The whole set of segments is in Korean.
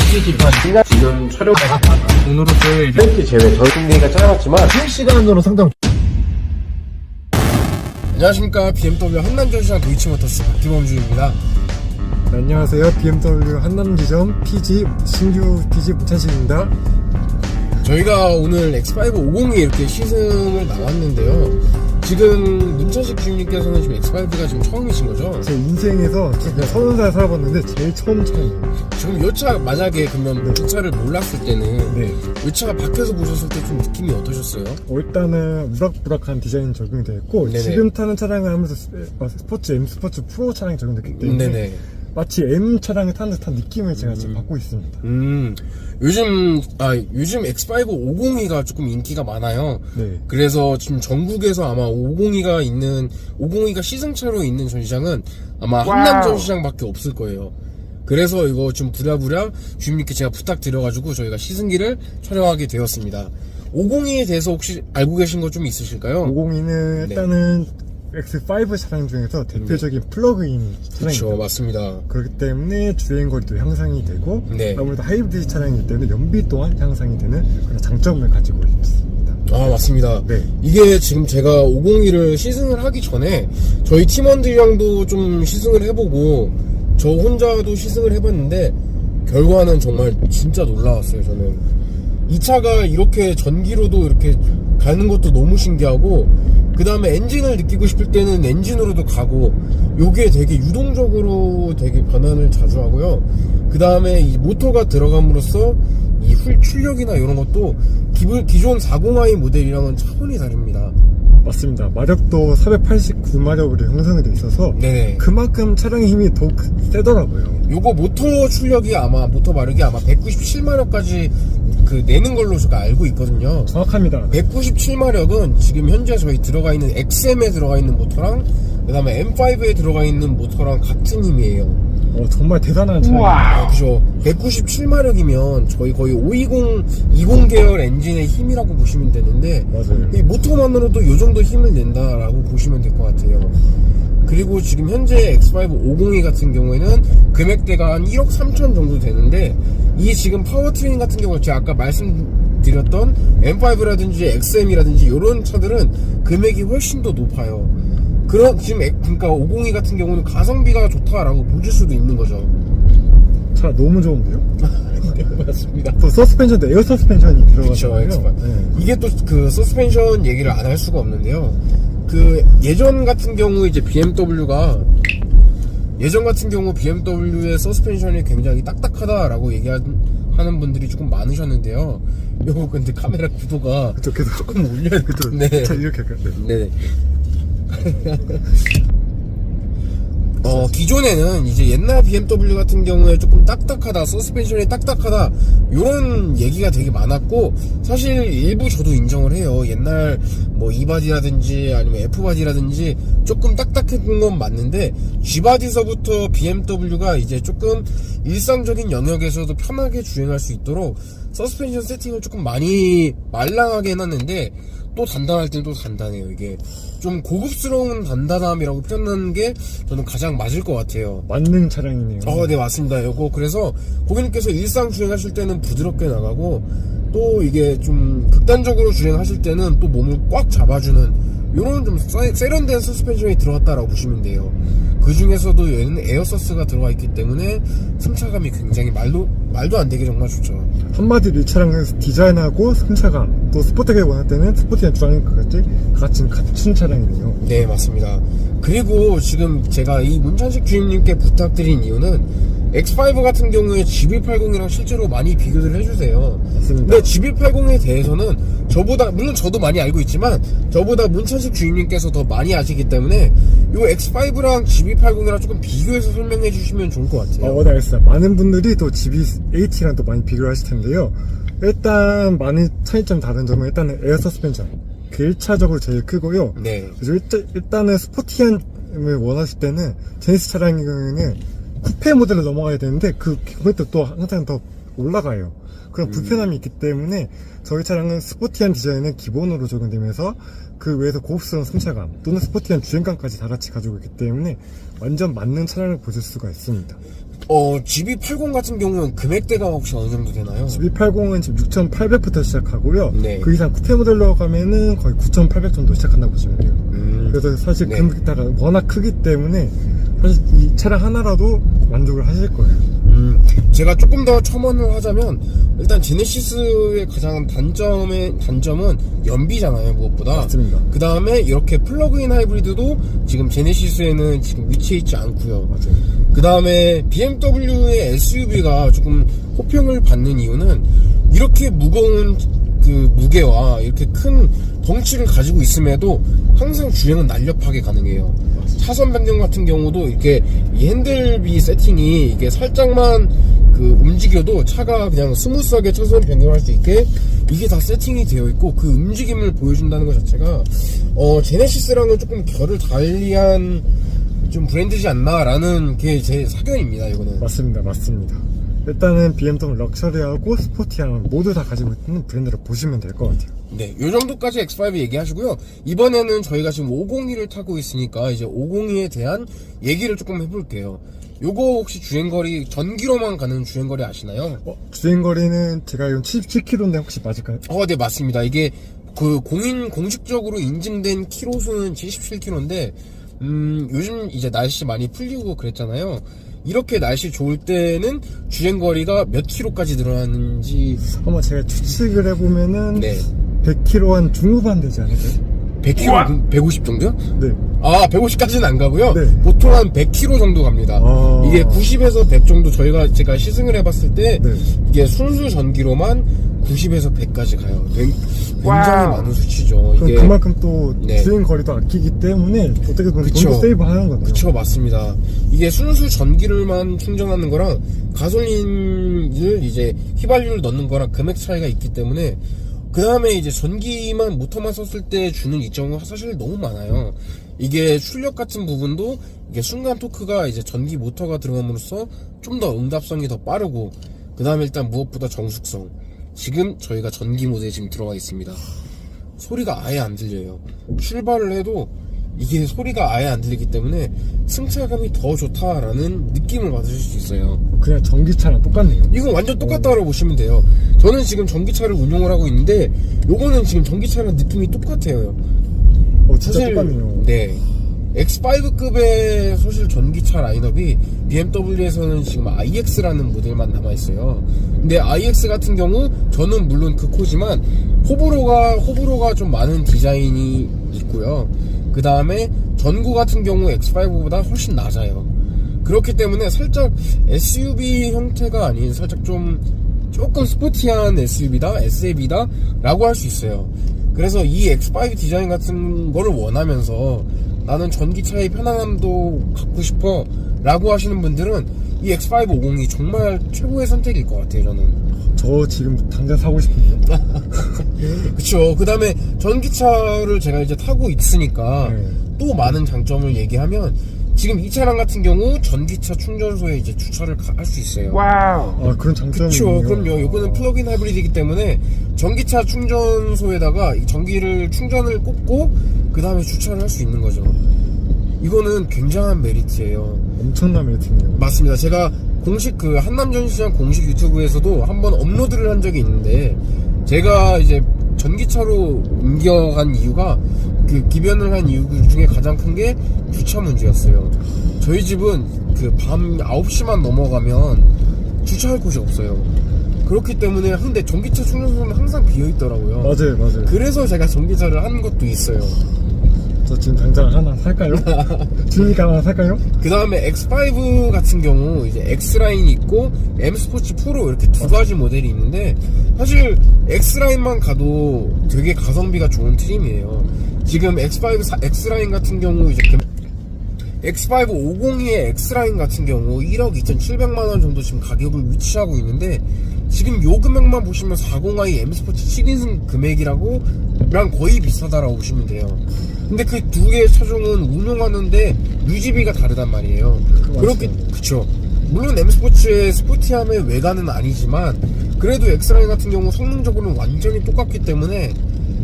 PG 지금 촬영 오늘로서의 이제 팬티 제외 저희가 짧았지만 실시간으로 상담. 안녕하십니까, BMW 한남전시장 도이치모터스 박기범 주입니다. 네, 안녕하세요. BMW 한남지점 PG 신규 PG 문찬식입니다. 저희가 오늘 X5 502 이렇게 시승을 나왔는데요. 지금 문찬식 주임님께서는 지금 X5가 지금 처음이신 거죠? 제 인생에서 지금 30살 살아봤는데 제일 처음 차예요. 지금 이 차 만약에 그러면 이 차를 몰랐을 때는 네. 이 차가 밖에서 보셨을 때 좀 느낌이 어떠셨어요? 일단은 우락부락한 디자인 적용이 되어 있고, 네네. 지금 타는 차량을 하면서 스포츠 M 스포츠 프로 차량이 적용됐기 때문에 네네. 마치 M 차량을 타는 듯한 느낌을 제가 지금 받고 있습니다. 요즘 X5 502가 조금 인기가 많아요. 네. 그래서 지금 전국에서 아마 502가 시승차로 있는 전시장은 아마 한남 전시장밖에 없을 거예요. 그래서 이거 좀 부랴부랴 주임님께 제가 부탁드려가지고 저희가 시승기를 촬영하게 되었습니다. 502에 대해서 혹시 알고 계신 거 좀 있으실까요? 502는 네. 일단은 X5 차량 중에서 대표적인 플러그인 차량입니다. 그렇죠, 맞습니다. 그렇기 때문에 주행거리도 향상이 되고, 네. 아무래도 하이브리드 차량이기 때문에 연비 또한 향상이 되는 그런 장점을 가지고 있습니다. 아, 맞습니다. 네. 이게 지금 제가 502를 시승을 하기 전에 저희 팀원들이랑도 좀 시승을 해보고 저 혼자도 시승을 해봤는데 결과는 정말 진짜 놀라웠어요. 저는 이 차가 이렇게 전기로도 이렇게 가는 것도 너무 신기하고, 그 다음에 엔진을 느끼고 싶을 때는 엔진으로도 가고, 요게 되게 유동적으로 되게 변환을 자주 하고요. 그 다음에 이 모터가 들어감으로써 이 출력이나 이런 것도 기존 402 모델이랑은 차원이 다릅니다. 맞습니다. 마력도 489마력으로 형성이 돼 있어서 네네. 그만큼 차량의 힘이 더 세더라고요. 요거 모터 마력이 아마 197마력까지 내는 걸로 제가 알고 있거든요. 정확합니다. 197마력은 지금 현재 저희 들어가 있는 XM에 들어가 있는 모터랑 그 다음에 M5에 들어가 있는 모터랑 같은 힘이에요. 정말 대단한 차량. 그죠. 197마력이면 저희 거의 520 계열 엔진의 힘이라고 보시면 되는데, 맞아요. 이 모터만으로도 이 정도 힘을 낸다라고 보시면 될 것 같아요. 그리고 지금 현재 X5 502 같은 경우에는 금액대가 한 1억 3천 정도 되는데, 이 지금 파워트레인 같은 경우 제가 아까 말씀드렸던 M5라든지 XM이라든지 이런 차들은 금액이 훨씬 더 높아요. 그러니까 502 같은 경우는 가성비가 좋다라고 보실 수도 있는 거죠. 차 너무 좋은데요? 네, 맞습니다. 또 서스펜션도 에어 서스펜션이 그렇죠, 들어가잖아요. X5. 이게 또 그 서스펜션 얘기를 안 할 수가 없는데요. 예전 같은 경우 BMW의 서스펜션이 굉장히 딱딱하다라고 얘기하는 분들이 조금 많으셨는데요. 요거 근데 카메라 구도가 그래서 조금 울려요. 그쵸. 네. 차 이렇게 할까요? 네. 네. 기존에는 이제 옛날 BMW 같은 경우에 조금 딱딱하다, 서스펜션이 딱딱하다, 요런 얘기가 되게 많았고, 사실 일부 저도 인정을 해요. 옛날 E바디라든지 아니면 F바디라든지 조금 딱딱했던 건 맞는데, G바디서부터 BMW가 이제 조금 일상적인 영역에서도 편하게 주행할 수 있도록 서스펜션 세팅을 조금 많이 말랑하게 해놨는데, 또 단단할 때는 또 단단해요. 이게 좀 고급스러운 단단함이라고 표현하는 게 저는 가장 맞을 것 같아요. 맞는 차량이네요. 네, 맞습니다. 요거 그래서 고객님께서 일상 주행하실 때는 부드럽게 나가고, 또 이게 좀 극단적으로 주행하실 때는 또 몸을 꽉 잡아주는 요런 좀 세련된 서스펜션이 들어갔다라고 보시면 돼요. 그 중에서도 얘는 에어서스가 들어가 있기 때문에 승차감이 굉장히 말도 안 되게 정말 좋죠. 한마디로 이 차량은 디자인하고 승차감, 또 스포티하게 원할 때는 스포티한 주행까지 같이 갖춘 차량이네요. 네, 맞습니다. 그리고 지금 제가 이 문찬식 주임님께 부탁드린 이유는 X5 같은 경우에 GB80이랑 실제로 많이 비교를 해주세요. 맞습니다. 근데 GB80에 대해서는 물론 저도 많이 알고 있지만 저보다 문찬식 주임님께서 더 많이 아시기 때문에 이 X5랑 GB80이랑 조금 비교해서 설명해 주시면 좋을 것 같아요. 네, 알겠습니다. 많은 분들이 또 GB80랑 또 많이 비교를 하실 텐데요. 일단 많은 차이점 다른 점은 일단은 에어 서스펜션. 그 1차적으로 제일 크고요. 네. 그래서 일단은 스포티함을 원하실 때는 제네시스 차량의 경우에는 쿠페 모델로 넘어가야 되는데 그것도 또 항상 더 올라가요. 그런 불편함이 있기 때문에 저희 차량은 스포티한 디자인은 기본으로 적용되면서 그 외에서 고급스러운 승차감 또는 스포티한 주행감까지 다 같이 가지고 있기 때문에 완전 맞는 차량을 보실 수가 있습니다. GB80 같은 경우는 금액대가 혹시 어느 정도 되나요? GB80은 지금 6,800부터 시작하고요. 네. 그 이상 쿠페 모델로 가면은 거의 9,800 정도 시작한다고 보시면 돼요. 그래서 사실 네. 금액대가 워낙 크기 때문에 사실 이 차량 하나라도 만족을 하실 거예요. 제가 조금 더 첨언을 하자면 일단 제네시스의 가장 단점은 연비잖아요, 무엇보다. 맞습니다. 그 다음에 이렇게 플러그인 하이브리드도 지금 제네시스에는 지금 위치해 있지 않고요. 맞아요. 그 다음에 BMW의 SUV가 조금 호평을 받는 이유는 이렇게 무거운 그 무게와 이렇게 큰 덩치를 가지고 있음에도 항상 주행은 날렵하게 가능해요. 차선 변경 같은 경우도 이렇게 이 핸들비 세팅이 이게 살짝만 그 움직여도 차가 그냥 스무스하게 차선 변경할 수 있게 이게 다 세팅이 되어 있고 그 움직임을 보여준다는 것 자체가 제네시스랑은 조금 결을 달리한 좀 브랜드지 않나라는 게 제 사견입니다. 이거는 맞습니다. 일단은 BMW 럭셔리하고 스포티한 모두 다 가지고 있는 브랜드를 보시면 될 것 같아요. 네, 요 정도까지 X5 얘기하시고요. 이번에는 저희가 지금 502를 타고 있으니까 이제 502에 대한 얘기를 조금 해볼게요. 요거 혹시 주행거리, 전기로만 가는 주행거리 아시나요? 주행거리는 제가 알기로는 77km인데 혹시 맞을까요? 네, 맞습니다. 이게 그 공식적으로 인증된 키로수는 77km인데, 요즘 이제 날씨 많이 풀리고 그랬잖아요. 이렇게 날씨 좋을 때는 주행거리가 몇 킬로까지 늘어나는지 한번 제가 추측을 해보면은 네. 100km 한 중후반 되지 않을까요? 100km? 150 정도요? 네. 150까지는 안 가고요. 네. 보통 한 100km 정도 갑니다. 이게 90에서 100 정도 제가 시승을 해봤을 때 네. 이게 순수 전기로만 90에서 100까지 가요. 굉장히 많은 수치죠. 그럼 이게 그만큼 또 네. 주행거리도 아끼기 때문에 어떻게 보면 그쵸. 돈도 세이브하는 거네요. 그쵸, 맞습니다. 이게 순수 전기를만 충전하는 거랑 가솔린을 이제 휘발유를 넣는 거랑 금액 차이가 있기 때문에 그 다음에 이제 전기만 모터만 썼을 때 주는 이점은 사실 너무 많아요. 이게 출력 같은 부분도 이게 순간 토크가 이제 전기 모터가 들어감으로써 좀 더 응답성이 더 빠르고 그 다음에 일단 무엇보다 정숙성. 지금 저희가 전기 모드에 지금 들어가 있습니다. 소리가 아예 안 들려요. 출발을 해도 이게 소리가 아예 안 들리기 때문에 승차감이 더 좋다라는 느낌을 받으실 수 있어요. 그냥 전기차랑 똑같네요. 이건 완전 똑같다고 보시면 돼요. 저는 지금 전기차를 운용을 하고 있는데 요거는 지금 전기차랑 느낌이 똑같아요. 진짜 똑같네요. 네. X5급의 사실 전기차 라인업이 BMW에서는 지금 iX라는 모델만 남아있어요. 근데 iX 같은 경우 저는 물론 그 코지만 호불호가 좀 많은 디자인이 있고요. 그 다음에 전구 같은 경우 X5보다 훨씬 낮아요. 그렇기 때문에 살짝 SUV 형태가 아닌 살짝 조금 스포티한 SUV다, SAV다 라고 할 수 있어요. 그래서 이 X5 디자인 같은 거를 원하면서 나는 전기차의 편안함도 갖고 싶어 라고 하시는 분들은 이 X550이 정말 최고의 선택일 것 같아요. 저는 저 지금 당장 사고 싶은데요. 그쵸. 그 다음에 전기차를 제가 이제 타고 있으니까 또 많은 장점을 얘기하면 지금 이 차량 같은 경우 전기차 충전소에 이제 주차를 할 수 있어요. 그런 장점이 그쵸. 있네요. 그럼요. 요거는 플러그인 하이브리드이기 때문에 전기차 충전소에다가 이 전기를 충전을 꽂고 그 다음에 주차를 할 수 있는 거죠. 이거는 굉장한 메리트예요. 엄청난 메리트네요. 맞습니다. 제가 공식 그 한남전시장 공식 유튜브에서도 한번 업로드를 한 적이 있는데 제가 이제 전기차로 옮겨간 이유가 그 기변을 한 이유 중에 가장 큰 게 주차 문제였어요. 저희 집은 그 밤 9시만 넘어가면 주차할 곳이 없어요. 그렇기 때문에 근데 전기차 충전소는 항상 비어있더라고요. 맞아요. 그래서 제가 전기차를 한 것도 있어요. 저 지금 당장 하나 살까요? 주니까 하나 살까요? 그 다음에 X5 같은 경우 이제 X라인이 있고 M 스포츠 프로 이렇게 두 가지 모델이 있는데 사실 X라인만 가도 되게 가성비가 좋은 트림이에요. 지금 X5 X라인 같은 경우 이제 X5 502의 X라인 같은 경우 1억 2,700만원 정도 지금 가격을 위치하고 있는데 지금 요 금액만 보시면 402 M 스포츠 7인승 금액이랑 거의 비슷하다라고 보시면 돼요. 근데 그 두 개의 차종은 운용하는데 유지비가 다르단 말이에요. 그쵸. 물론 M 스포츠의 스포티함의 외관은 아니지만 그래도 X라인 같은 경우 성능적으로는 완전히 똑같기 때문에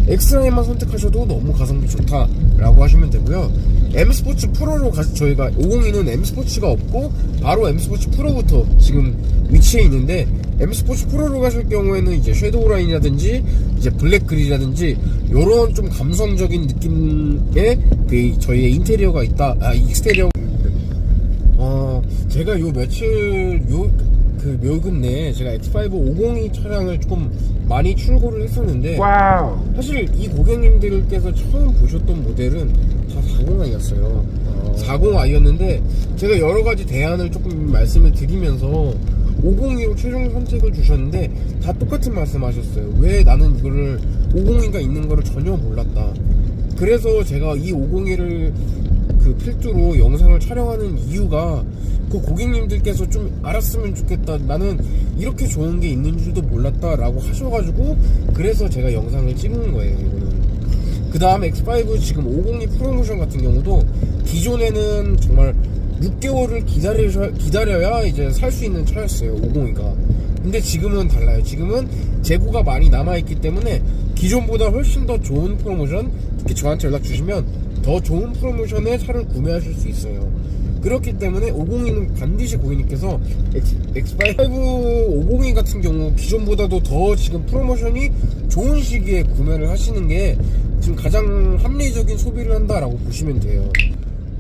엑스라인만 선택하셔도 너무 가성비 좋다라고 하시면 되고요. M 스포츠 프로로 저희가 502는 M 스포츠가 없고 바로 M 스포츠 프로부터 지금 위치해 있는데, M 스포츠 프로로 가실 경우에는 이제 섀도우 라인이라든지 이제 블랙 그릴이라든지 요런 좀 감성적인 느낌의 그 저희의 인테리어가 있다. 익스테리어. 제가 요 며칠 그 묘금 내에 제가 X5 502 차량을 조금 많이 출고를 했었는데, 사실 이 고객님들께서 처음 보셨던 모델은 다 40i였어요. 40i였는데 제가 여러가지 대안을 조금 말씀을 드리면서 502로 최종 선택을 주셨는데 다 똑같은 말씀 하셨어요. 왜 나는 이거를 502가 있는 거를 전혀 몰랐다. 그래서 제가 이 502를 그 필두로 영상을 촬영하는 이유가, 그 고객님들께서 좀 알았으면 좋겠다, 나는 이렇게 좋은 게 있는 줄도 몰랐다 라고 하셔가지고, 그래서 제가 영상을 찍는 거예요. 이거는 그 다음 X5 지금 502 프로모션 같은 경우도 기존에는 정말 6개월을 기다려야 이제 살 수 있는 차였어요, 502가. 근데 지금은 달라요. 지금은 재고가 많이 남아있기 때문에 기존보다 훨씬 더 좋은 프로모션, 특히 저한테 연락 주시면 더 좋은 프로모션의 차를 구매하실 수 있어요. 그렇기 때문에 502는 반드시 고객님께서 X5 502 같은 경우 기존보다도 더 지금 프로모션이 좋은 시기에 구매를 하시는 게 지금 가장 합리적인 소비를 한다라고 보시면 돼요.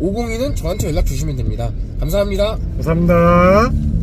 502는 저한테 연락 주시면 됩니다. 감사합니다. 감사합니다.